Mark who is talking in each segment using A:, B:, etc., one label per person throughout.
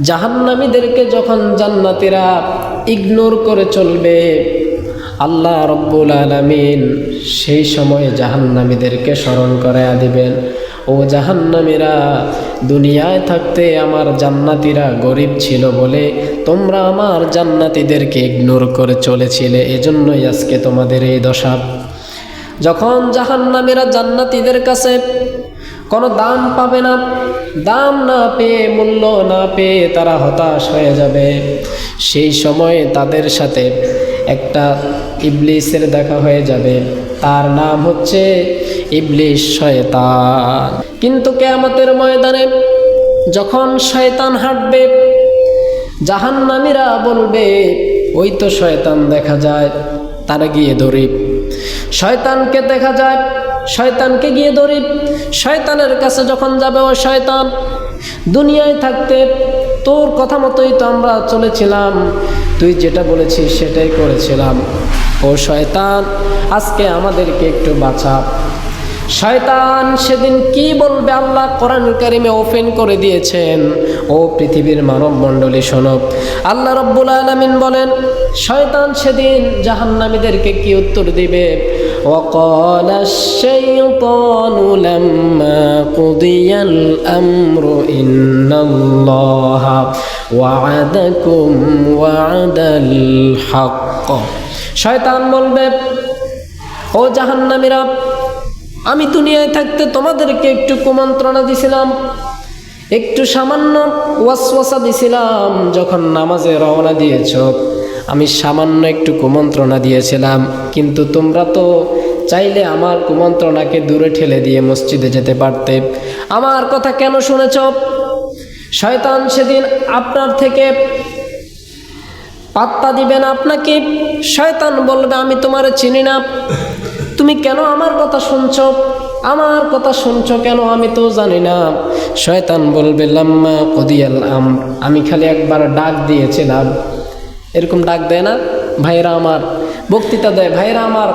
A: জাহান্নামীদেরকে যখন জান্নাতীরা ইগনোর করে চলবে, আল্লাহ রব্বুল আলামিন সেই সময় জাহান্নামীদেরকে স্মরণ করায়া দিবেন, ও জাহান্নামীরা, দুনিয়ায় থাকতে আমার জান্নাতীরা গরিব ছিল বলে তোমরা আমার জান্নাতীদেরকে ইগনোর করে চলেছিলে, এজন্যই আজকে তোমাদের এই দশা। যখন জাহান্নামীরা জান্নাতীদের কাছে কোনো দাম পাবে না, দাম না পেয়ে, মূল্য না পেয়ে তারা হতাশ হয়ে যাবে, সেই সময় তাদের সাথে একটা ইবলিসের দেখা হয়ে যাবে। তার নাম হচ্ছে ইবলিস, শয়তান। কিন্তু কিয়ামতের ময়দানে যখন শয়তান হাঁটবে, জাহান্নামীরা বলবে, ওই তো শয়তান দেখা যায়, তারা গিয়ে ধরি। শয়তানকে দেখা যায়, শয়তানকে গিয়ে ধরি। শয়তানের কাছে যখন যাবে, ও শয়তান, দুনিয়ায় থাকতে তোর কথা মতোই তো আমরা চলেছিলাম, তুই যেটা বলেছিস সেটাই করেছিলাম, ও শয়তান, আজকে আমাদেরকে একটু বাঁচা। শয়তান সেদিন কি বলবে আল্লাহ কোরআনুল কারীমে ওপেন করে দিয়েছেন। ও পৃথিবীর মানব মণ্ডলী শোনো, আল্লাহ রব্বুল আলামিন বলেন, শয়তান সেদিন জাহান্নামীদেরকে কি উত্তর দিবে? وقال الشيطان لما قضي الأمر إن الله وعدكم وعد الحق। শয়তান বলবে, ও জাহান্নামীরা, আমি দুনিয়ায় থাকতে তোমাদেরকে একটু কুমন্ত্রণা দিছিলাম, একটু সামান্য ওয়াসওয়াসা দিছিলাম। যখন নামাজে রওনা দিয়েছ, আমি সামান্য একটু কুমন্ত্রণা দিয়েছিলাম, কিন্তু তোমরা তো চাইলে আমার কুমন্ত্রণাকে দূরে ঠেলে দিয়ে মসজিদে যেতে পারতে, আমার কথা কেন শুনেছ? শয়তান সেদিন আপনার থেকে পাত্তা দিবে না আপনাকে। শয়তান বলবে, আমি তোমারে চিনি না, তুমি কেন আমার কথা শুনছো? আমার কথা শুনছো কেন? আমি তো জানি না। শয়তান বলবে, লাম্মা কুদিয়াল আমর, আমি খালি একবার ডাক দিয়েছিলাম। এরকম ডাক দেয় না ভাইরা আমার, বক্তৃতা দেয়, ভাইরা আমার,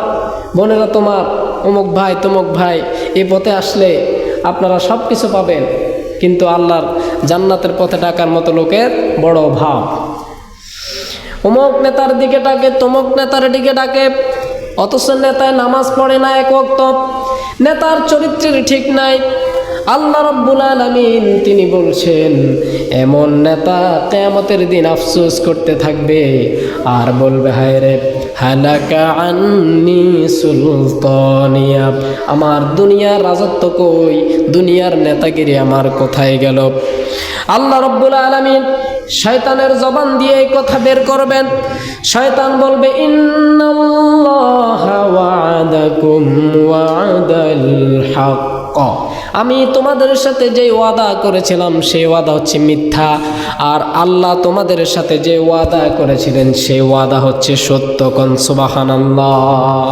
A: বোনেরা তোমার, অমুক ভাই তমুক ভাই, এ পথে আসলে আপনারা সব কিছু পাবেন। কিন্তু আল্লাহর জান্নাতের পথে ডাকার মতো লোকের বড় অভাব। অমুক নেতার দিকে ডাকে, তমুক নেতার দিকে ডাকে, অথচ নেতায় নামাজ পড়ে না এক ওয়াক্ত, নেতার চরিত্রের ঠিক নাই। আল্লাহ রব্বুল আলামিন তিনি বলছেন, এমন নেতা কিয়ামতের দিন আফসোস করতে থাকবে আর বলবে, হায় রে, হালাকা আন্নি সুলতানিয়া, আমার দুনিয়ার রাজত্ব কই, দুনিয়ার নেতাগিরি আমার কোথায় গেল? আল্লাহ রব্বুল আলামিন শয়তানের জবান দিয়ে এই কথা বের করবেন। শয়তান বলবে, ইন্নাল্লাহা ওয়া'দাকুম ওয়া'দাল হক, আমি তোমাদের সাথে যে ওয়াদা করেছিলাম সেই ওয়াদা হচ্ছে মিথ্যা, আর আল্লাহ তোমাদের সাথে যে ওয়াদা করেছিলেন সেই ওয়াদা হচ্ছে সত্য। কোন সুবহানাল্লাহ।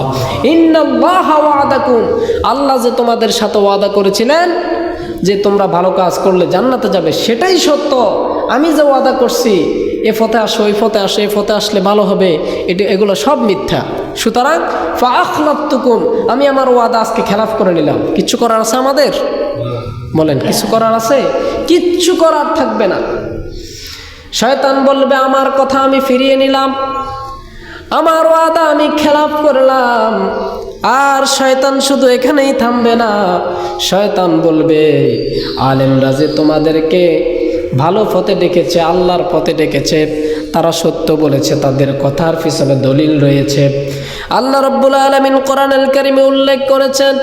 A: ইন্নাল্লাহা ওয়া'দাকুম, আল্লাহ যে তোমাদের সাথে ওয়াদা করেছিলেন যে তোমরা ভালো কাজ করলে জান্নাতে যাবে, সেটাই সত্য। আমি যে ওয়াদা করছি, এ পথে আসো, ওই পথে আসো, এ পথে আসলে ভালো হবে, এগুলো সব মিথ্যা। সুতরাং ফাআখলাফতুকুম, আমি আমার ওয়াদা আজকে খেলাফ করে নিলাম। কিচ্ছু করার আছে আমাদের? বলেন, কিছু করার আছে? কিচ্ছু করার থাকবে না। শয়তান বলবে, আমার কথা আমি ফিরিয়ে নিলাম, আমার ওয়াদা আমি খেলাফ করলাম। আর শয়তান শুধু এখানেই থামবে না, শয়তান বলবে, আলেমরা যে তোমাদেরকে ভালো পথে ডেকেছে, আল্লাহর পথে ডেকেছে, তারা সত্য বলেছে, তাদের কথার পিছনে দলিল রয়েছে। আল্লাহ রাব্বুল আলামিন কোরআনুল কারীমে উল্লেখ করেছেন,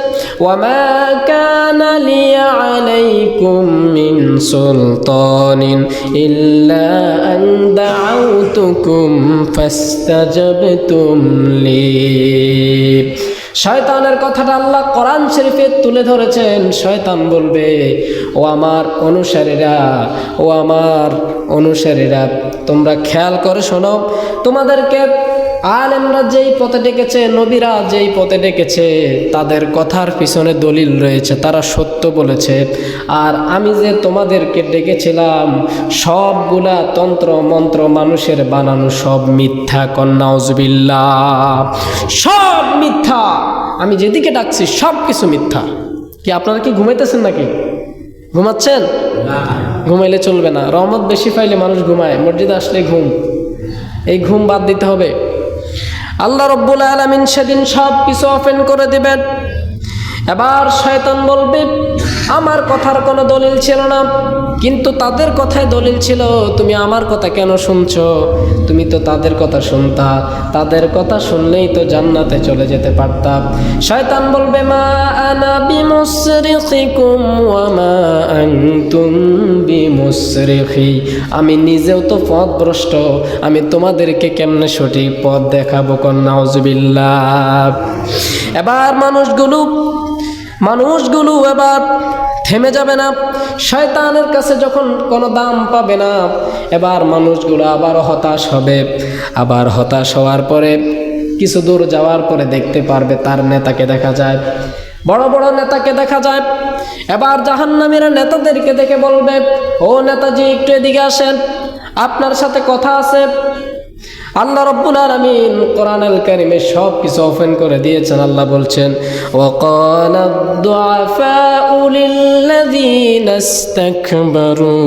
A: ওয়ামা কানা লি আলাইকুম মিন সুলতানিন ইল্লা আন দাউতুকুম ফাস্তাজাবতুম লি। শয়তানের কথাটা আল্লাহ কোরআন শরীফে তুলে ধরেছেন। শয়তান বলবে, ও আমার অনুসারীরা, ও আমার অনুসারীরা, তোমরা খেয়াল করে শোনো, তোমাদেরকে আলেমরা যেই পথে ডেকেছে, নবীরা যেই পথে ডেকেছে, তাদের কথার পিছনে দলিল রয়েছে, তারা সত্য বলেছে। আর আমি যে তোমাদেরকে ডেকেছিলাম, সবগুলা তন্ত্র মন্ত্র মানুষের বানানো, সব মিথ্যা। নাউজুবিল্লাহ, সব মিথ্যা। আমি যেদিকে ডাকছি সব কিছু মিথ্যা। কি আপনারা কি ঘুমাইতেছেন নাকি? ঘুমাচ্ছেন? ঘুমাইলে চলবে না। রহমত বেশি পাইলে মানুষ ঘুমায়, মসজিদে আসলে ঘুম, এই ঘুম বাদ দিতে হবে। আল্লাহ রাব্বুল আলামিন সেদিন সব কিছু ওপেন করে দিবেন। এবার শয়তান বলবে, আমার কথার কোনো দলিল ছিল না, কিন্তু তাদের কথায় দলিল ছিল, তুমি আমার কথা কেন শুনছো? তুমি তো তাদের কথা শুনতা, তাদের কথা শুনলেই তো জান্নাতে চলে যেতে পারতাম। শয়তান বলবে, মা আনা বিমুসরিখিকুম ওয়া মা আনতুম বিমুসরিখি, আমি নিজেও তো পথভ্রষ্ট, আমি তোমাদেরকে কেমনে সঠিক পথ দেখাবো? নাউজুবিল্লাহ। এবার মানুষগুলো এবার থেমে যাবে না। শয়তানের কাছে যখন কোনো দাম পাবে না, এবার মানুষগুলো আবার হতাশ হবে। আবার হতাশ হওয়ার পরে কিছু দূর যাওয়ার পরে দেখতে পারবে তার নেতাকে দেখা যায়, বড় বড় নেতাকে দেখা যায়। এবার জাহান্নামীরা নেতাদেরকে দেখে বলবে, ও নেতাজি, একটু এদিকে আসেন, আপনার সাথে কথা আছে। আল্লাহ রাব্বুল আলামিন কোরআনুল কারীমে সব কিছু ওপেন করে দিয়েছেন। আল্লাহ বলছেন, ওয়াকালা দুআফাউ লিল্লাযীনা ইসতাকবারু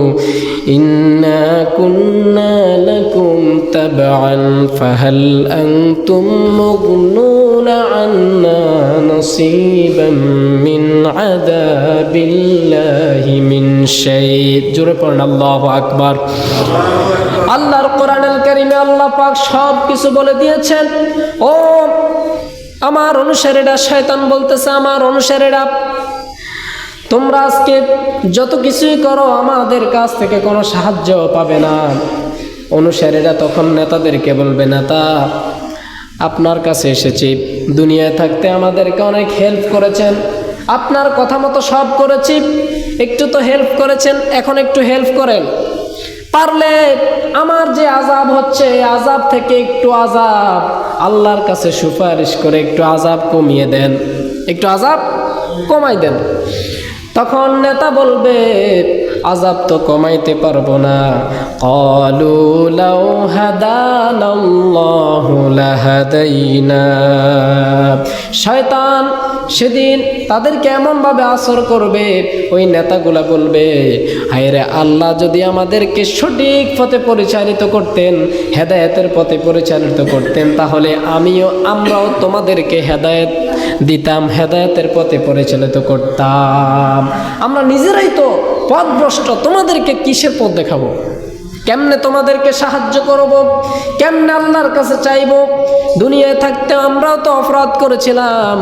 A: ইন্না কুন্না লাকুম তাবআন ফাহাল আনতুম মুগনুনা আন্না নাসীবাম মিন আযাবিল্লাহি মিন শাই। জোরে পড়ুন আল্লাহু আকবার। আল্লাহর কোরআনুল কারীমে আল্লাহ পাক সব কিছু বলে দিয়েছেন। ও আমার অনুসারীরা, শয়তান বলতেছে, আমার অনুসারীরা, তোমরা আজকে যত কিছুই করো আমাদের কাছ থেকে কোনো সাহায্য পাবে না। অনুসারীরা তখন নেতাদেরকে বলবে, নেতা, আপনার কাছে এসেছি, দুনিয়ায় থাকতে আমাদেরকে অনেক হেল্প করেছেন, আপনার কথা মতো সব করেছি, একটু তো হেল্প করেছেন, এখন একটু হেল্প করেন। পারলে আমার যে আযাব হচ্ছে, আযাব থেকে একটু আযাব আল্লাহর কাছে সুপারিশ করে একটু আযাব কমিয়ে দেন, একটু আযাব কমাই দেন। তখন নেতা বলবে, আযাব তো কমাইতে পারবো না। ক্বালু লাউ হাদানাল্লাহু লাহাদাইনা। শয়তান সেদিন তাদেরকে এমনভাবে আসর করবে, ওই নেতাগুলা বলবে, হায়রে আল্লাহ যদি আমাদেরকে সঠিক পথে পরিচালিত করতেন, হেদায়েতের পথে পরিচালিত করতেন, তাহলে আমরাও তোমাদেরকে হেদায়েত দিতাম, হেদায়েতের পথে পরিচালিত করতাম। আমরা নিজেরাই তো পথভ্রষ্ট, তোমাদেরকে কিসের পথ দেখাবো? কেমনে তোমাদেরকে সাহায্য করব? কেমনে আল্লাহর কাছে চাইব? দুনিয়ায় থাকতে আমরাও তো অপরাধ করেছিলাম।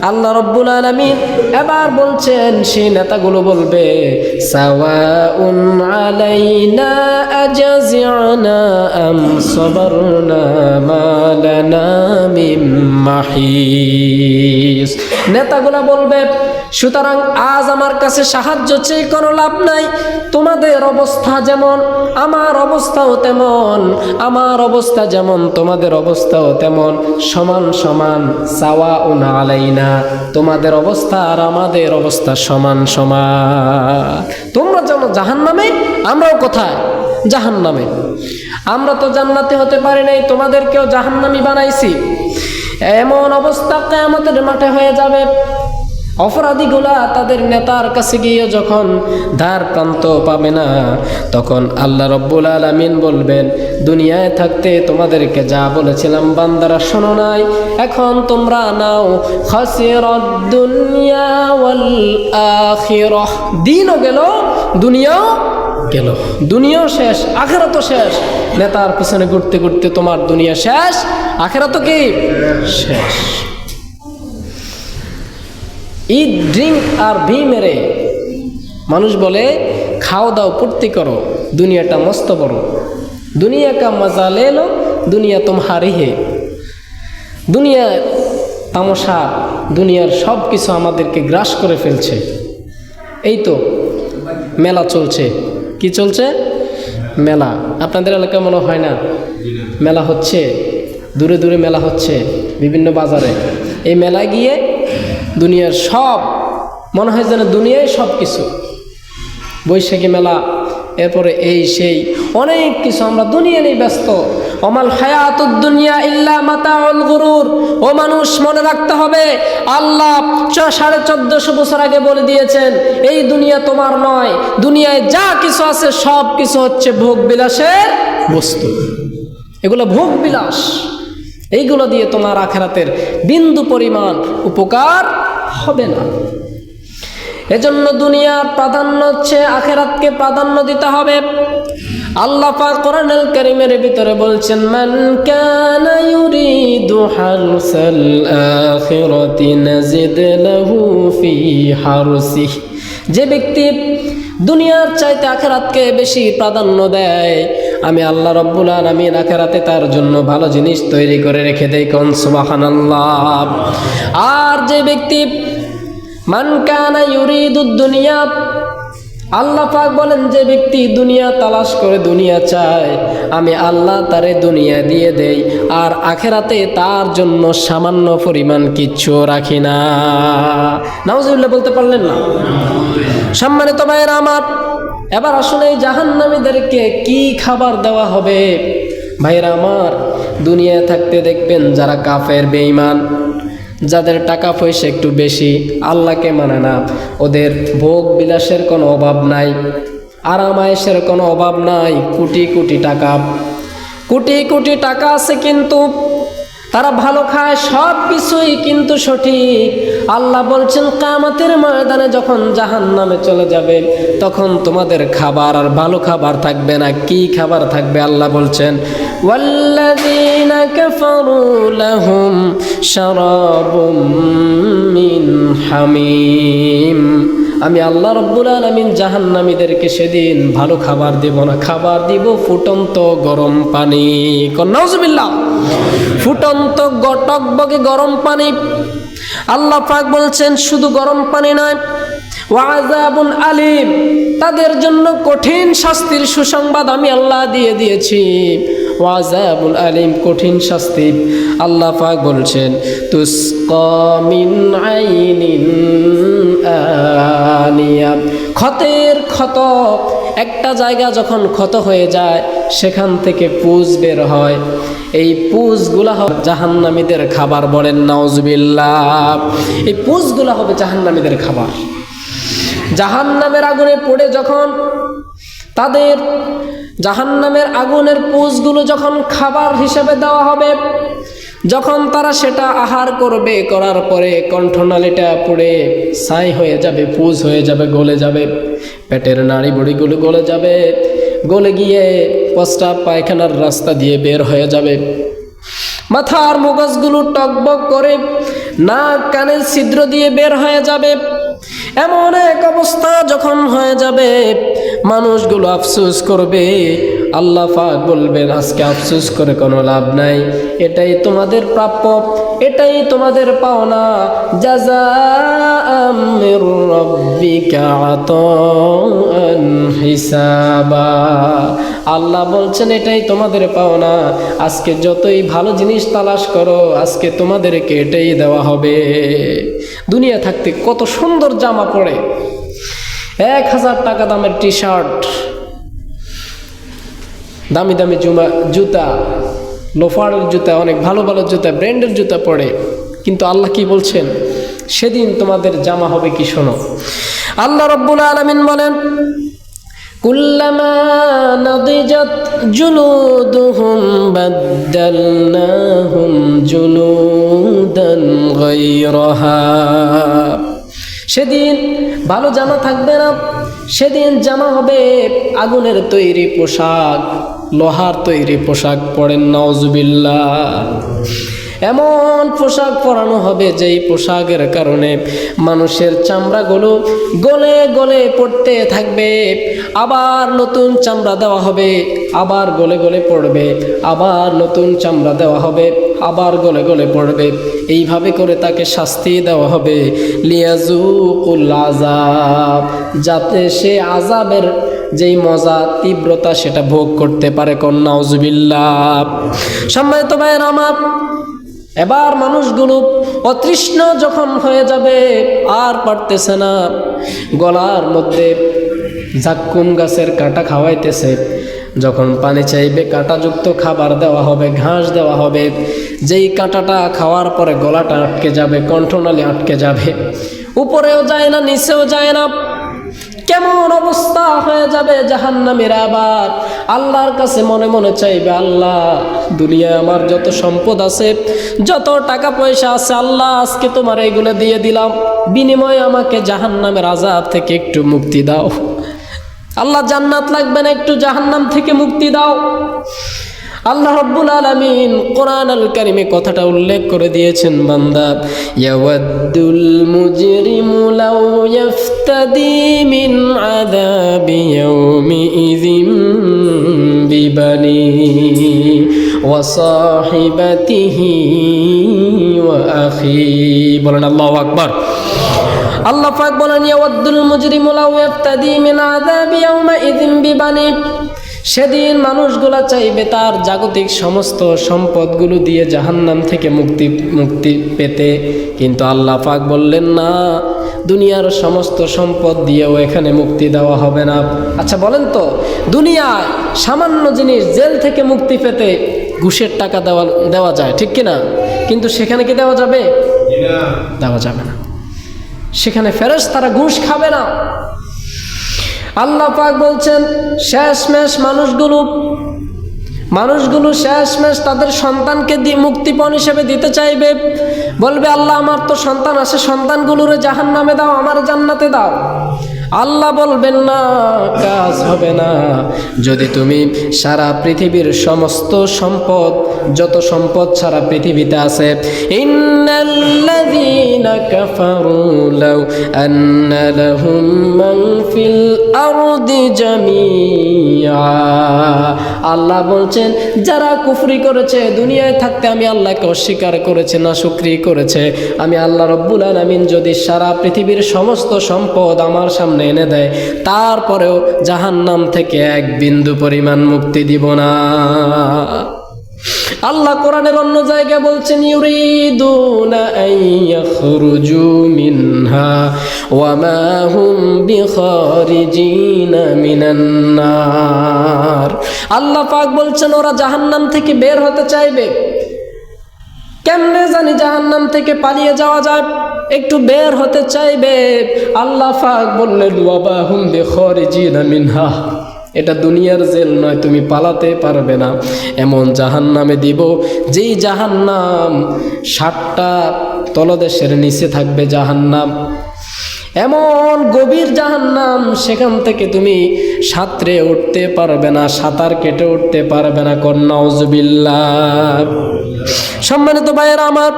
A: আল্লাহ রাব্বুল আলামিন এবার বলছেন, সেই নেতাগুলো বলবে, সাওয়াউন আলাইনা আজাজি'না আম সাবারনা মা লানা মিন মাহিস। নেতাগুলো বলবে, সুতরাং আজ আমার কাছে সাহায্য চেয়ে কোনো লাভ নাই। তোমাদের অবস্থা যেমন আমার অবস্থাও তেমন, আমার অবস্থা যেমন তোমাদের অবস্থাও তেমন, সমান সমান। সাওয়াউন আলাইনা, তোমাদের অবস্থা আর আমাদের অবস্থা সমান সমান। তোমরা যেন জাহান্নামে, আমরাও কোথায়? জাহান্নামে। আমরা তো জান্নাতে হতে পারি নাই, তোমাদেরকেও জাহান্নামী বানাইছি। এমন অবস্থা কিয়ামতের মাঠে হয়ে যাবে। অপরাধীগুলা তাদের নেতার কাছে গিয়ে যখন ধার প্রান্ত পাবে না, তখন আল্লাহ রাব্বুল আলামিন বলবেন, দুনিয়ায় থাকতে তোমাদেরকে যা বলেছিলাম বান্দারা শোনো নাই, এখন তোমরা নাও। খাসিরাদ দুনিয়া ওয়াল আখিরাহ। দিনও গেল, দুনিয়াও গেল, দুনিয়াও শেষ, আখিরাতও শেষ। নেতার পিছনে ঘুরতে ঘুরতে তোমার দুনিয়া শেষ, আখিরাতও কি শেষ। ইট, ড্রিঙ্ক আর ভি মেরে মানুষ বলে, খাও দাও ফুর্তি করো, দুনিয়াটা মস্ত বড়, দুনিয়া কা মজা লে লো, দুনিয়া তুমহারি হে। দুনিয়া তামাশা, দুনিয়ার সব কিছু আমাদেরকে গ্রাস করে ফেলছে। এই তো মেলা চলছে। কি চলছে? মেলা। আপনাদের এলাকায় মনে হয় না মেলা হচ্ছে? দূরে দূরে মেলা হচ্ছে, বিভিন্ন বাজারে। এই মেলায় গিয়ে দুনিয়ার সব মনে হয় যেন দুনিয়ায় সব কিছু। বৈশাখী মেলা, এরপরে এই সেই অনেক কিছু, আমরা দুনিয়া নিয়ে ব্যস্ত। ওমাল হায়াতুদ দুনিয়া ইল্লা মাতাউল গুরুর। ও মানুষ, মনে রাখতে হবে, আল্লাহ 1450 বছর আগে বলে দিয়েছেন এই দুনিয়া তোমার নয়, দুনিয়ায় যা কিছু আছে সব কিছু হচ্ছে ভোগ বিলাসের বস্তু, এগুলো ভোগ বিলাস, এইগুলো দিয়ে তোমার আখিরাতের বিন্দু পরিমাণ উপকার হবে না। এজন্য দুনিয়ার প্রাধান্য হচ্ছে আখিরাতকে প্রাধান্য দিতে হবে। আল্লাহ পাক কোরআনুল কারীমের ভিতরে বলছেন, মান কানা ইউরিদু হারসাল আখিরাতি নাজিদ লাহু ফি হারসিহি। যে ব্যক্তি দুনিয়ার চাইতে আখিরাতকে বেশি প্রাধান্য দেয়, আমি আল্লাহ রাব্বুল আলামিন আখিরাতে তার জন্য ভালো জিনিস তৈরি করে রেখে দেই। কোন সুবহানাল্লাহ। আর যে ব্যক্তি মান কানা ইউরিদুদ দুনিয়া, আল্লাহ পাক বলেন যে ব্যক্তি দুনিয়া তালাশ করে দুনিয়া চায়, আমি আল্লাহ তারে দুনিয়া দিয়ে দেই, আর আখিরাতে তার জন্য সামান্য পরিমাণ কিচ্ছু রাখি না। নাউজুবিল্লাহ বলতে পারলেন না? সম্মানিত ভাইয়েরা আমার, এবার আসলে এই জাহান্নামীদেরকে কি খাবার দেওয়া হবে? ভাইয়েরা আমার, দুনিয়ায় থাকতে দেখবেন যারা কাফের বেঈমান, যাদের টাকা পয়সা একটু বেশি, আল্লাহকে মানে না, ওদের ভোগ বিলাসের কোনো অভাব নাই, আরাম আয়েশের কোনো অভাব নাই, কোটি কোটি টাকা আছে, কিন্তু তারা ভালো খায়, সব কিছুই কিন্তু সঠিক। আল্লাহ বলছেন কিয়ামতের ময়দানে যখন জাহান্নামে চলে যাবে, তখন তোমাদের খাবার আর ভালো খাবার থাকবে না। কি খাবার থাকবে? আল্লাহ বলছেন, ওয়াল্লাযীনা কাফারু লাহুম শারাবুম মিন হামিম। আমি আল্লাহ রাব্বুল আলামিন জাহান্নামীদেরকে সেদিন ভালো খাবার দেব না, খাবার দিব ফুটন্ত গরম পানি। নাউজুবিল্লাহ। ফুটন্ত টকবকে গরম পানি। আল্লাহ পাক বলছেন শুধু গরম পানি নয়, ওয়াযাবুন আলিম, তাদের জন্য কঠিন শাস্তির সুসংবাদ আমি আল্লাহ দিয়ে দিয়েছি। ওয়াযাবুল আলিম, কঠিন শাস্তি। আল্লাহ পাক বলছেন, তুসকা মিন আইনিন আনিয়া। ক্ষতের ক্ষত, একটা জায়গা যখন ক্ষত হয়ে যায় সেখান থেকে পুজ বের হয়, এই পুজগুলা হবে জাহান্নামীদের খাবার। বলেন নাউজুবিল্লাহ। এই পুজগুলা হবে জাহান্নামীদের খাবার। জাহান্নামের আগুনে পড়ে যখন তাদের জাহান্নামের আগুনের পুজগুলো যখন খাবার হিসেবে দেওয়া হবে, যখন তারা সেটা আহার করবে, করার পরে কণ্ঠনালীটা পুড়ে ছাই হয়ে যাবে, পুজ হয়ে যাবে, গলে যাবে, পেটের নাড়ি বুড়িগুলো গলে যাবে, গলে গিয়ে প্রস্রাব পায়খানার রাস্তা দিয়ে বের হয়ে যাবে, মাথার মগজগুলো টকবক করে নাক কানের ছিদ্র দিয়ে বের হয়ে যাবে। এমন এক অবস্থা যখন হয়ে যাবে, মানুষগুলো আফসোস করবে। আল্লাহ পাক বলবেন, আজকে আফসোস করে কোনো লাভ নাই, এটাই তোমাদের প্রাপ্য, এটাই তোমাদের পাওনা। জাযাআম মির রাব্বিকা আতাআন হিসাবা। আল্লাহ বলছেন এটাই তোমাদের পাওনা, আজকে যতই ভালো জিনিস তালাশ করো, আজকে তোমাদেরকে এটাই দেওয়া হবে। দুনিয়া থাকতে কত সুন্দর জামা পরে, 1000 টাকা দামের টি শার্ট, দামি দামি জুতা, লোফারের জুতা, অনেক ভালো ভালো জুতা, ব্র্যান্ডের জুতা পরে, কিন্তু আল্লাহ কি বলছেন? সেদিন তোমাদের জামা হবে কি? শোনো, আল্লাহ রাব্বুল আলামিন বলেন, কুল্লামা নাদিজাত জুলুদুহুম বাদদালনাহুম জুলুদান গায়রাহা। সেদিন ভালো জামা থাকবে না, সেদিন জামা হবে আগুনের তৈরি পোশাক, লোহার তৈরি পোশাক। পড়েন নাউজুবিল্লাহ। এমন পোশাক পরানো হবে যেই পোশাকের কারণে মানুষের চামড়াগুলো গলে গলে পড়তে থাকবে, আবার নতুন চামড়া দেওয়া হবে, আবার গলে গলে পড়বে, আবার নতুন চামড়া দেওয়া হবে, আবার গলে গলে পড়বে। এইভাবে করে তাকে শাস্তি দেওয়া হবে, লিয়াজুকুল আযাব, যাতে সে আযাবের যেই মজা তীব্রতা সেটা ভোগ করতে পারে। কোন নাউজুবিল্লাহ। সম্মানিত ভাইয়েরা আমার, এবার মানুষগুলো অতৃষ্ণ যখন হয়ে যাবে, আর পারতেছে না, গলার মধ্যে জাক্কুম গাছের কাঁটা খাওয়াইতেছে, যখন পানি চাইবে কাঁটাযুক্ত খাবার দেওয়া হবে, ঘাস দেওয়া হবে, যেই কাঁটাটা খাওয়ার পরে গলাটা আটকে যাবে, কণ্ঠনালী আটকে যাবে, উপরেও যায় না নিচেও যায় না, কেমন অবস্থা হয়ে যাবে জাহান্নামীরা। আবার আল্লাহর কাছে মনে মনে চাইবে, আল্লাহ দুনিয়ায় আমার যত সম্পদ আছে, যত টাকা পয়সা আছে, আল্লাহ আজকে তোমার এইগুলো দিয়ে দিলাম, বিনিময়ে আমাকে জাহান্নামের আযাব থেকে একটু মুক্তি দাও। আল্লাহ জান্নাত লাগবে না, একটু জাহান্নাম থেকে মুক্তি দাও। আল্লাহ রাব্বুল আলামিন কোরআন আল কারিমে কথাটা উল্লেখ করে দিয়েছেন, বান্দা ইয়াওয়াদ্দুল মুজরিমু লাউ ইফতাদি মিন আযাবি ইয়াউমি ইযিম বিবানি ওয়া সাহিবাতিহি ওয়া আখি। বলেন আল্লাহু আকবার। আল্লাহ পাক বলেন ইয়াওয়াদ্দুল মুজরিমু লাউ ইফতাদি মিন আযাবি ইয়াউমি ইযিম বিবানি। সেদিন মানুষগুলা চাইবে তার জাগতিক সমস্ত সম্পদগুলো দিয়ে জাহান্নাম থেকে মুক্তি পেতে, কিন্তু আল্লাহ পাক বললেন না, দুনিয়ার সমস্ত সম্পদ দিয়েও এখানে মুক্তি দেওয়া হবে না। আচ্ছা বলেন তো, দুনিয়ায় সামান্য জিনিস, জেল থেকে মুক্তি পেতে ঘুষের টাকা দেওয়া যায়, ঠিক কিনা? কিন্তু সেখানে কি দেওয়া যাবে? দেওয়া যাবে না। সেখানে ফেরেশতারা ঘুষ খাবে না। আল্লাহ পাক বলছেন শেষমেশ মানুষগুলো শেষমেশ তাদের সন্তানকে মুক্তিপণ হিসেবে দিতে চাইবে, বলবে আল্লাহ আমার তো সন্তান আছে, সন্তানগুলোরে জাহান্নামে দাও, আমার জান্নাতে দাও। আল্লাহ বলবেন না, কাজ হবে না। যদি তুমি সারা পৃথিবীর সমস্ত সম্পদ, যত সম্পদ সারা পৃথিবীতে আছে, ইন্নাল্লাযীনা কাফারু লাউ আন্না লাহুম মান ফিল আরদি জামিআ। আল্লাহ বলছেন যারা কুফরি করেছে, দুনিয়ায় থাকতে আমি আল্লাহকে অস্বীকার করেছে, নাশুকরি করেছে, আমি আল্লাহ রব্বুল আলামিন যদি সারা পৃথিবীর সমস্ত সম্পদ আমার সামনে এনে দেয়, তারপরেও জাহান্নাম থেকে এক বিন্দু পরিমাণ মুক্তি দিব না। আল্লাহ কোরআনের অন্য জায়গায় বলছেন ইউরিদুনা আন ইয়াখরুজু মিনহা ওয়া মা হুম বিখারিজিনা মিনান নার। আল্লাহ পাক বলছেন ওরা জাহান্নাম থেকে বের হতে চাইবে। কেমনে জানি জাহান্নাম থেকে পালিয়ে যাওয়া যায়, একটু বের হতে চাইবে। আল্লাহ পাক বললেন ওয়া মা হুম বিখারিজিনা মিনহা, এটা দুনিয়ার জেল নয়, তুমি পালাতে পারবে না। এমন জাহান্নামে দিব, যেই জাহান্নাম 7টা তলদেশের নিচে থাকবে জাহান্নাম, এমন গভীর জাহান্নাম, সেখান থেকে তুমি সাঁতরে উঠতে পারবে না, সাঁতার কেটে উঠতে পারবে না। নাউজুবিল্লাহ। সম্মানিত ভাইয়েরা আমার,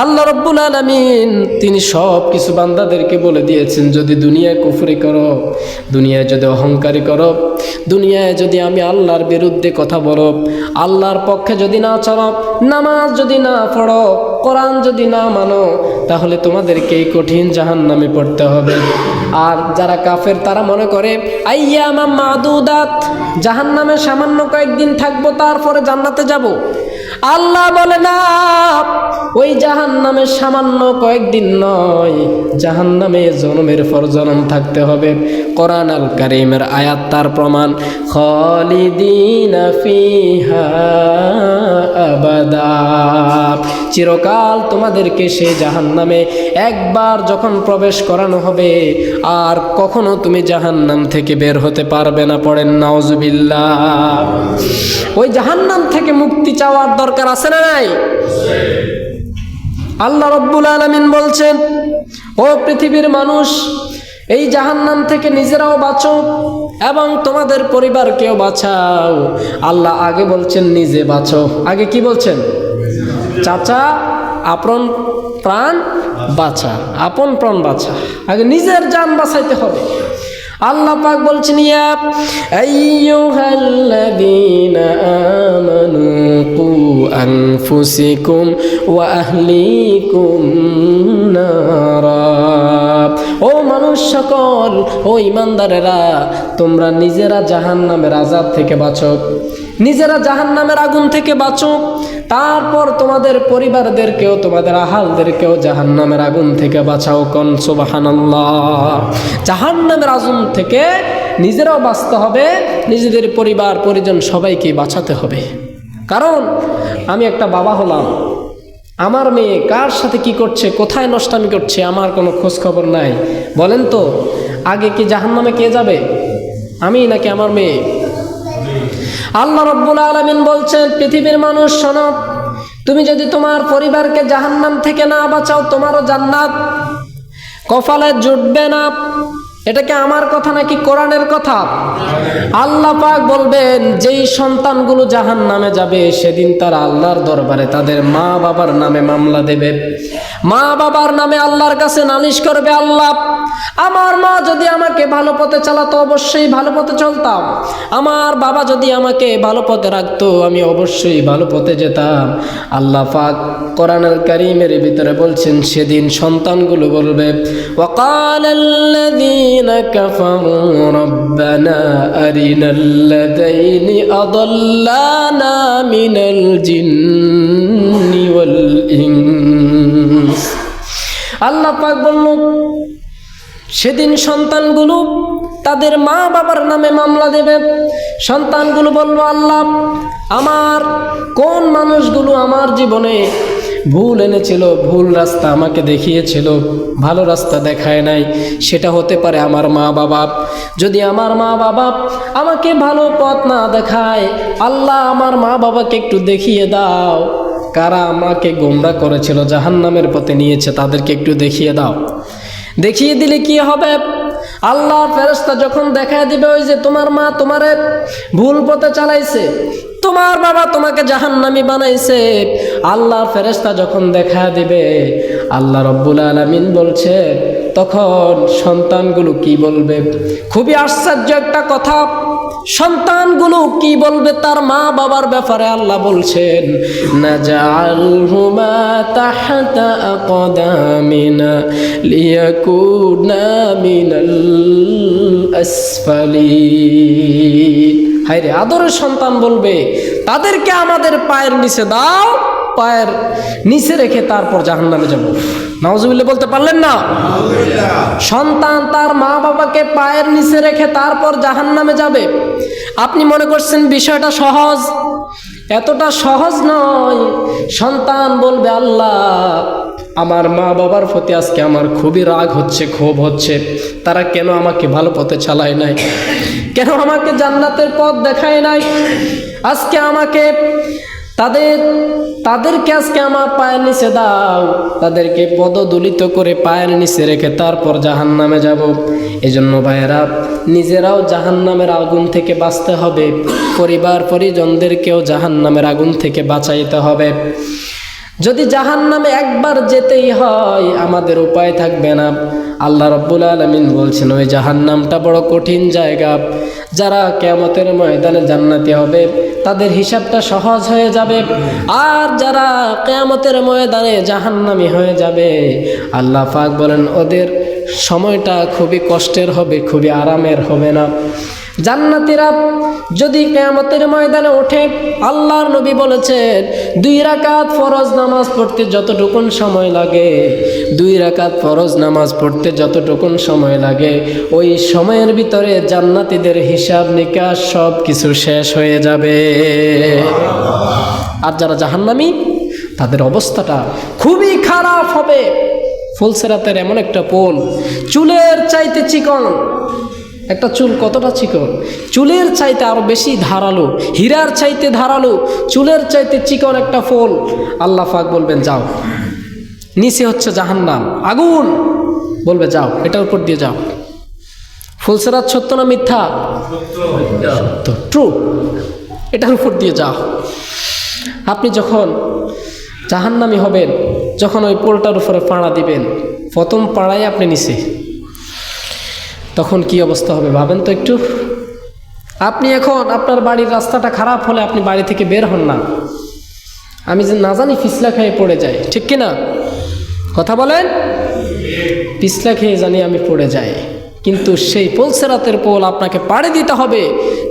A: আল্লাহ রব্বুল আলামিন তিনি সব কিছু বান্দাদেরকে বলে দিয়েছেন, যদি দুনিয়ায় কুফরি করো, দুনিয়ায় যদি অহংকারী করো, দুনিয়ায় যদি আমি আল্লাহর বিরুদ্ধে কথা বলো, আল্লাহর পক্ষে যদি না চলো, নামাজ যদি না পড়ো, কোরআন যদি না মানো, তাহলে তোমাদেরকে এই কঠিন জাহান্নামে পড়তে হবে। আর যারা কাফের তারা মনে করে আইয়ামা মাদুদাত, জাহান্নামে সামান্য কয়েকদিন থাকবো, তারপরে জান্নাতে যাব। আল্লাহ বলে না, ওই জাহান্নামে সামান্য কয়েকদিন নয়, জাহান্নামে জনমের পর জনম থাকতে হবে। কোরআন আল কারীমের আয়াত তার প্রমাণ, খালিদিনা ফিহা আবাদা, চিরকাল তোমাদেরকে সেই জাহান্নামে একবার যখন প্রবেশ করানো হবে, আর কখনো তুমি জাহান্নাম থেকে বের হতে পারবে না। পড়েন নাউজুবিল্লাহ। ওই জাহান্নাম থেকে মুক্তি চাওয়ার দরকার আছে না নাই? আল্লাহ রব্বুল আলামিন বলছেন, ও পৃথিবীর মানুষ, এই জাহান্নাম থেকে নিজেরাও বাঁচো এবং তোমাদের পরিবারকেও বাঁচাও। আল্লাহ আগে বলছেন নিজে বাঁচো। আগে কি বলছেন? চাচা আপন প্রাণ বাঁচা, আপন প্রাণ বাঁচা, আগে নিজের জান বাঁচাইতে হবে। আল্লাহ পাক বলছেন, ইয়া আইয়ুহাল্লাযীনা আমানু কু আনফুসাকুম ওয়া আহলিকুম নারা। ও মানুষ সকল, ও ইমানদারেরা, তোমরা নিজেরা জাহান্নামের আযাব থেকে বাঁচো নিজেরা জাহান্নামের আগুন থেকে বাঁচো, তারপর তোমাদের পরিবারদেরকেও, তোমাদের আহালদেরকেও জাহান্নামের আগুন থেকে বাঁচাও। কোন সুবহানাল্লাহ। জাহান্নামের আগুন থেকে নিজেরাও বাঁচতে হবে, নিজেদের পরিবার পরিজন সবাইকে বাঁচাতে হবে। কারণ আমি একটা বাবা হলাম, আমার মেয়ে কার সাথে কি করছে, কোথায় নষ্টামি করছে, আমার কোনো খোঁজ খবর নাই। বলেন তো, আগে কি জাহান্নামে কে যাবে, আমি নাকি আমার মেয়ে? আল্লাহ রাব্বুল আলামিন বলছেন, পৃথিবীর মানুষ শোনো, তুমি যদি তোমার পরিবারকে জাহান্নাম থেকে না বাঁচাও, তোমারও জান্নাত কপালে জুটবে না। এটা কি আমার কথা নাকি কোরআনের কথা? আল্লাহ পাক বলবেন, যেই সন্তানগুলো জাহান্নামে যাবে সেদিন তারা আল্লাহর দরবারে তাদের মা বাবার নামে মামলা দেবে, মা বাবার নামে আল্লাহর কাছে নালিশ করবে। আল্লাহ, আমার মা যদি আমাকে ভালো পথে চালাতো অবশ্যই ভালো পথে চলতাম, আমার বাবা যদি আমাকে ভালো পথে রাখতো আমি অবশ্যই ভালো পথে যেতাম। আল্লাহ পাক কোরআনুল কারীমের ভিতরে বলছেন, সেদিন সন্তানগুলো বলবে, ওয়াকালাল্লাযীনা কাফারু রাব্বানা আরিনাল্লাযীনি আদাল্লানা মিনাল জিন্নি ওয়াল ইনস। আল্লাহ পাক বলল, সেদিন সন্তানগুলো তাদের মা বাবার নামে মামলা দেবে। সন্তানগুলো বলল, আল্লাহ, আমার কোন মানুষগুলো আমার জীবনে ভুল এনেছিল, ভুল রাস্তা আমাকে দেখিয়েছিল, ভালো রাস্তা দেখায় নাই, সেটা হতে পারে আমার মা বাবা। যদি আমার মা বাবা আমাকে ভালো পথ না দেখায়, আল্লাহ আমার মা বাবাকে একটু দেখিয়ে দাও, কারা আমাকে গোমরা করেছিল, জাহান্নামের পথে নিয়েছে, তাদেরকে একটু দেখিয়ে দাও। দেখিয়ে দিলে কি হবে? আল্লাহ ফেরেশতা যখন দেখায় দিবে, ওই যে তোমার মা তোমারে ভুল পথে চালাইছে, তোমার বাবা তোমাকে জাহান্নামী বানাইছে, আল্লাহ ফেরেশতা যখন দেখায় দিবে, আল্লাহ রাব্বুল আলামিন বলছে, তখন সন্তানগুলো কি বলবে? খুবই আশ্চর্য একটা কথা। সন্তানগুলো কি বলবে তার মা বাবার ব্যাপারে? আল্লাহ বলছেন, নাজআলহুমা তাহতা আকদামিনা লিয়াকুনা মিনাল আসফালিন। হায়রে, আদরের সন্তান বলবে, তাদেরকে আমাদের পায়ের নিচে দাও, পায়ের নিচে রেখে তারপর জাহান্নামে যাব। নাউজুবিল্লাহ বলতে পারলেন না? সন্তান তার মা বাবাকে পায়ের নিচে রেখে তারপর জাহান্নামে যাবে। আপনি মনে করছেন বিষয়টা সহজ? এতটা সহজ নয়। সন্তান বলবে, আল্লাহ, আমার মা বাবার প্রতি আজকে আমার খুবই রাগ হচ্ছে, ক্ষোভ হচ্ছে, তারা কেন আমাকে ভালো পথে চালায় নাই, কেন আমাকে জান্নাতের পথ দেখায় নাই, আজকে আমাকে তাদেরকে আজকে আমার পায়ের নিচে দাও, তাদেরকে পদদলিত করে পায়ের নিচে রেখে তারপর জাহান্নামে যাব। এজন্য ভাইয়েরা, নিজেরাও জাহান্নামের আগুন থেকে বাঁচতে হবে, পরিবার পরিজনদেরকেও জাহান্নামের আগুন থেকে বাঁচাইতে হবে। যদি জাহান্নামে একবার যেতেই হয়, আমাদের উপায় থাকবে না। আল্লাহ রাব্বুল আলামিন বলছেন, ওই জাহান্নামটা বড় কঠিন জায়গা। যারা কিয়ামতের ময়দানে জান্নাতি হবে তাদের হিসাবটা সহজ হয়ে যাবে, আর যারা কিয়ামতের ময়দানে জাহান্নামী হয়ে যাবে, আল্লাহ পাক বলেন ওদের সময়টা খুবই কষ্টের হবে, খুবই আরামের হবে না। জান্নাতীরা যদি কিয়ামতের ময়দানে ওঠে, আল্লাহর নবী বলেছেন, 2 রাকাত ফরজ নামাজ পড়তে যতটুকুন সময় লাগে, 2 রাকাত ফরজ নামাজ পড়তে যতটুকুন সময় লাগে, ওই সময়ের ভিতরে জান্নাতীদের হিসাব নিকাশ সব কিছু শেষ হয়ে যাবে। আর যারা জাহান্নামী, তাদের অবস্থাটা খুবই খারাপ হবে। ফুলসিরাতের এমন একটা পোল, চুলের চাইতে চিকন। একটা চুল কতটা চিকন? চুলের চাইতে আরো বেশি ধারালো, হীরার চাইতে ধারালো, চুলের চাইতে চিকন একটা ফুল। আল্লাহ পাক বলবেন, যাও, নিচে হচ্ছে জাহান্নাম, আগুন। বলবে, যাও, এটার উপর দিয়ে যাও। ফুলসিরাত সত্য না মিথ্যা? সত্য, ট্রু। এটার উপর দিয়ে যাও। আপনি যখন জাহান্নামী হবেন, যখন ওই পোলটার উপরে পাড়া দিবেন, প্রথম পাড়ায় আপনি নিচে, তখন কি অবস্থা হবে ভাবেন তো একটু। আপনি এখন আপনার বাড়ির রাস্তাটা খারাপ হলে আপনি বাড়ি থেকে বের হন না, আমি যে না জানি পিছলা খেয়ে পড়ে যাই, ঠিক কিনা? কথা বলেন, পিছলা খেয়ে জানি আমি পড়ে যাই, কিন্তু সেই পুলসিরাতের পোল আপনাকে পাড়ি দিতে হবে,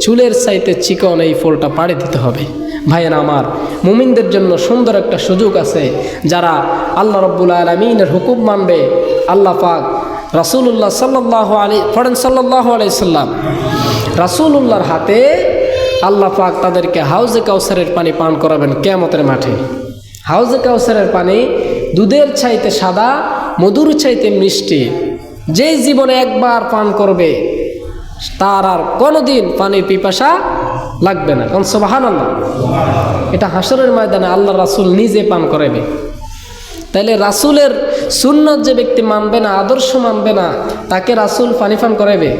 A: চুলের চাইতে চিকন এই পোলটা পাড়ি দিতে হবে। ভাইয়েরা আমার, মুমিনদের জন্য সুন্দর একটা সুযোগ আছে। যারা আল্লাহ রাব্বুল আলামিনের হুকুম মানবে, আল্লাহ পাক রাসূলুল্লাহ সাল্লাল্লাহু আলাইহি সাল্লাম রাসূলুল্লাহর হাতে আল্লাহ পাক তাদেরকে হাউজে কাউসারের পানি পান করাবেন কিয়ামতের মাঠে। হাউজে কাউসারের পানি দুধের চাইতে সাদা, মধুর চাইতে মিষ্টি। যেই জীবনে একবার পান করবে তার আর কোনোদিন পানির পিপাসা লাগবে না। কারণ সুবহানাল্লাহ, এটা হাসরের ময়দানে আল্লাহ রাসূল নিজে পান করাবে। তাইলে রাসূলের সুন্নত যে ব্যক্তি মানবে না, আদর্শ মানবে না, তাকে রাসূল পানি পান করাবে?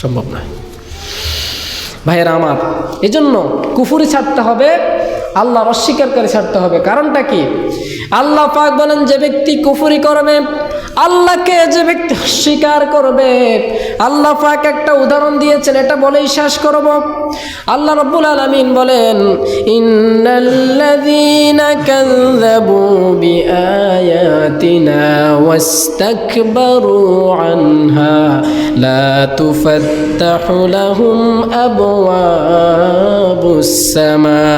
A: সম্ভব নয়। ভাইয়েরা আমার, এজন্য কুফরি ছাড়তে হবে, আল্লাহর অস্বীকারী ছাড়তে হবে। কারণটা কি? আল্লাহ পাক বলেন, যে ব্যক্তি কুফরি করবে, আল্লাহকে যে ব্যক্তি অস্বীকার করবে, আল্লাহ পাক একটা উদাহরণ দিয়েছেন, এটা বলেই শেষ করব। আল্লাহ রাব্বুল আলামিন বলেন, ইন্নাল্লাযীনা কাযযাবু বিআয়াতিনা ওয়াস্তাকবারু আনহা লা তুফাত্তাহু লাহুম আবওয়াবুস সামা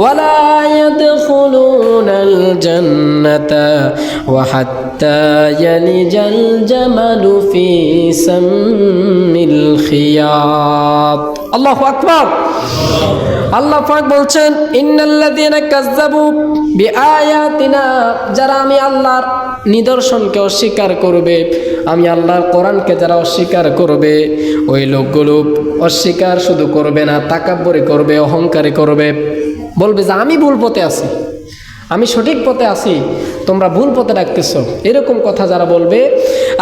A: ওয়ালা ইয়াদখুলুনাল জান্নাতা ওয়া হাত্তা ইয়ালিজাল জামালু ফি সাম্মিল খিয়াত। আল্লাহু আকবার। আল্লাহ পাক বলছেন, ইন্নাল্লাযীনা কাযযাবু বিআয়াতিনা, যারা আমি আল্লাহর নিদর্শনকে অস্বীকার করবে, আমি আল্লাহর কোরআনকে যারা অস্বীকার করবে, ওই লোকগুলো অস্বীকার শুধু করবে না, তাকাব্বুরি করবে, অহংকারী করবে, বলবে যে আমি ভুল পথে আছি, আমি সঠিক পথে আছি, তোমরা ভুল পথে ডাকতেছ। এরকম কথা যারা বলবে,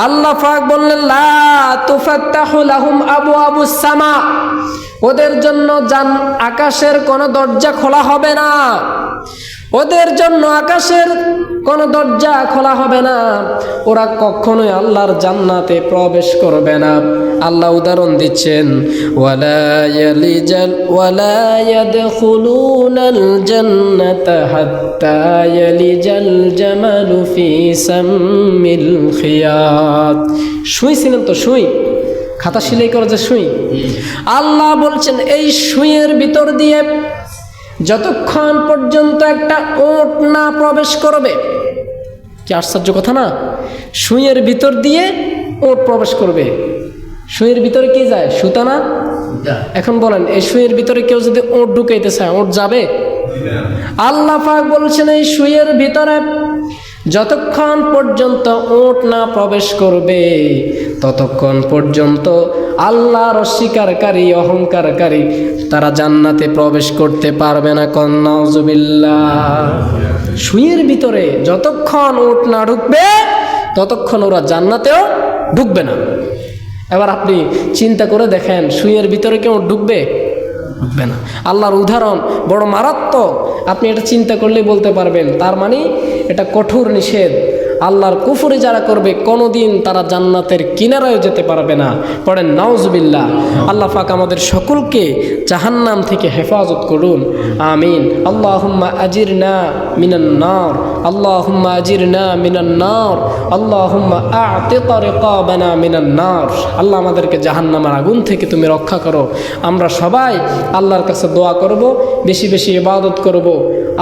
A: আল্লাহ পাক বললেন, লা তুফাত্তাহু লাহুম আবওয়াবুস সামা, ওদের জন্য আকাশের কোনো দরজা খোলা হবে না, ওদের জন্য আকাশের কোনো দরজা খোলা হবে না, ওরা কখনোই আল্লাহর জান্নাতে প্রবেশ করবে না। আল্লাহ উদাহরণ দিচ্ছেন, ওয়ালা ইয়াদখুলুনাল জান্নাতা হাত্তা ইয়ালিজাল জামালু ফি সাম্মিল খিয়াত। সুই ছিলেন তো, সুই, খাতা সেলাই করে যে সুই, আল্লাহ বলছেন এই সুইয়ের ভিতর দিয়ে যতক্ষণ পর্যন্ত একটা ওট না প্রবেশ করবে, কি আশ্চর্য কথা না? সুইয়ের ভিতর দিয়ে ওট প্রবেশ করবে। সুইয়ের ভিতরে কি যায়? সুতা না? এখন বলেন, এই সুইয়ের ভিতরে কেউ যদি ওট ঢুকাইতে চায়, ওট যাবে? আল্লাহ পাক বলছেন, এই সুইয়ের ভিতরে যতক্ষণ পর্যন্ত ওট না প্রবেশ করবে, ততক্ষণ পর্যন্ত আল্লাহর অস্বীকারী, অহংকারী তারা জান্নাতে প্রবেশ করতে পারবে না। নাউজুবিল্লাহ। সুইয়ের ভিতরে যতক্ষণ ওট না ঢুকবে, ততক্ষণ ওরা জান্নাতেও ঢুকবে না। এবার আপনি চিন্তা করে দেখেন, সুইয়ের ভিতরে কেউ ঢুকবে? ঢুকবে না। আল্লাহর উদাহরণ বড় মারাত্মক, আপনি এটা চিন্তা করলেই বলতে পারবেন, তার মানে এটা কঠোর নিষেধ। আল্লাহর কুফরি যারা করবে, কোনোদিন তারা জান্নাতের কিনারায়ও যেতে পারবে না। পড়েন নাউজুবিল্লাহ। আল্লাহ পাক আমাদের সকলকে জাহান্নাম থেকে হেফাজত করুন, আমিন। আল্লাহুম্মা আজিরনা মিনান নার, আল্লাহুম্মা আজিরনা মিনান নার, আল্লাহুম্মা আ'তিক রিকাবানা মিনান নার। আল্লাহ আমাদেরকে জাহান্নামের আগুন থেকে তুমি রক্ষা করো। আমরা সবাই আল্লাহর কাছে দোয়া করব, বেশি বেশি ইবাদত করব,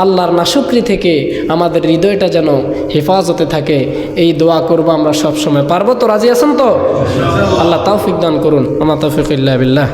A: আল্লাহর নাশুকরি থেকে আমাদের হৃদয়টা যেন হেফাজতে থাকে, এই দোয়া করব আমরা সব সময়। পারবো তো? রাজি আছেন তো? আল্লাহ তৌফিক দান করুন। আমা তৌফিক ইল্লা বিল্লাহ।